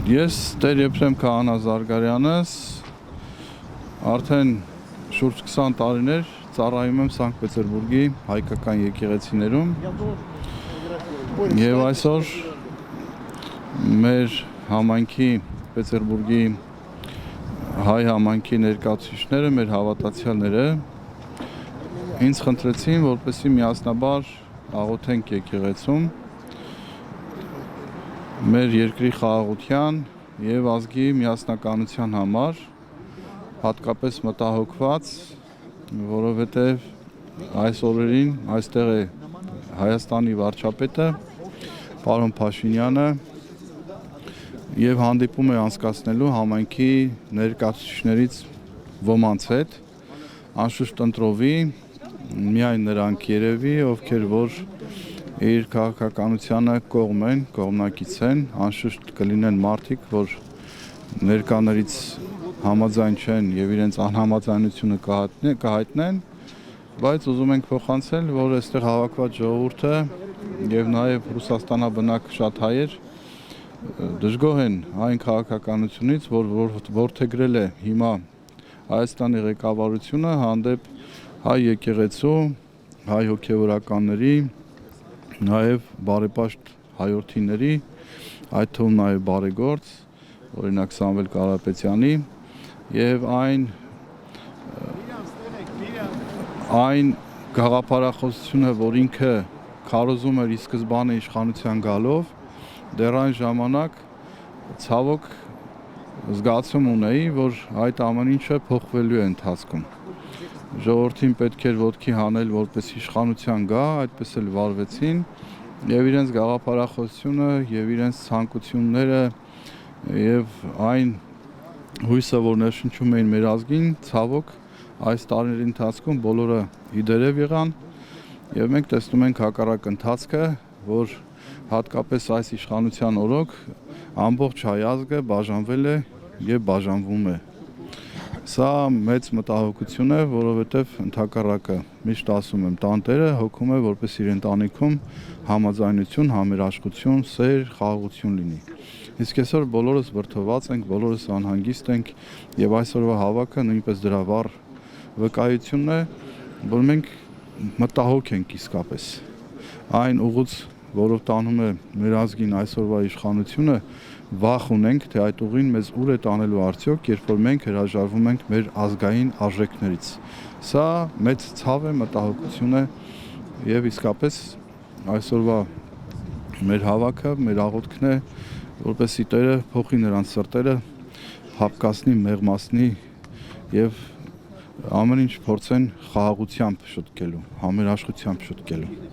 Ես Տեր Եփրեմ Քահանա Զարգարյանս արդեն շուրջ 20 տարիներ ծառայում եմ Սանկտ Պետերբուրգի հայկական եկեղեցիներում եւ այսօր մեր համայնքի Պետերբուրգի հայ համայնքի ներկայացուցիչները, մեր հավատացյալները ինձ խնդրեցին, որպեսզի միասնաբար աղոթենք եկեղեցում մեր երկրի խաղաղության եւ ազգի միասնականության համար, հատկապես մտահոգված, որովհետեւ այս օրերին այստեղ է Հայաստանի վարչապետը պարոն Փաշինյանը եւ հանդիպում է անցկացնելու համայնքի ներկայացուցիչներից ոմանց հետ, անշուշտ ընտրովի միայն նրանք երևի, ովքեր որ իր քաղաքականությանը կողմ են, կողմնակից են, անշուշտ կլինեն մարդիկ, որ ներկաներից համաձայն չեն եւ իրենց անհամաձայնությունը կհայտնեն, բայց ուզում ենք փոխանցել, որ այստեղ հավաքված ժողովուրդը եւ նաեւ Ռուսաստանաբնակ շատ հայեր դժգոհ են այն քաղաքականությունից, որ որդեգրել է հիմա Հայաստանի ղեկավարությունը հանդեպ հայ եկեղեցու, հայ հոգևորականների, նաեւ բարեպաշտ հայորդիների, այդ թվում նաեւ բարեգործ, օրինակ Սամվել Կարապետյանի եւ այն գաղափարախոսությունը, որ ինքը քարոզում էր ի սկզբանե իշխանության գալով, դեռ այն ժամանակ ցավոք զգացում ունեի, որ այդ ամեն ինչը փոխվելու է ընթացքում։ Ժողովրդին պետք էր ոտքի հանել, որպես իշխանության գա, այդպես էլ վարվեցին եւ իրենց գաղափարախոսությունը եւ իրենց ցանկությունները եւ այն հույսը, որ ներշնչում էին մեր ազգին, ցավոք այս տարիների ընթացքում բոլորը իդերև եղան եւ մենք տեսնում ենք հակառակ ընթացքը, որ հատկապես այս իշխանության օրոք ամբողջ հայ ազգը բաժանվել է եւ բաժանվում է։ Սա մեծ մտահոգություն է, որովհետեւ ընդհակառակը միշտ ասում եմ, տանտերը հոգում է, որպես իր ընտանիքում համաձայնություն, համերաշխություն, սեր, խաղաղություն լինի։ Իսկ այսօր բոլորս վրդոված ենք, բոլորս անհանգիստ ենք եւ այսօրվա հավաքը նույնպես դրա վառ վկայությունն է, որ մենք մտահոգ ենք իսկապես։ Այն ուղուց, որով տանում է մեր ազգին այսօրվա իշխանությունը, վախ ունենք, թե այդ ուղին մեզ ուր է տանելու արդյոք, երբ որ մենք հրաժարվում ենք մեր ազգային արժեքներից։ Սա մեծ ցավ է, մտահոգություն է եւ իսկապես այսօրվա մեր հավաքը, մեր աղոթքն է, որպեսզի Տերը փոխի նրանց սրտերը, հապկացնի, մեղմացնի եւ ամեն ինչ փորձեն խաղաղությամբ շտկելու, համերաշխությամբ շտկելու։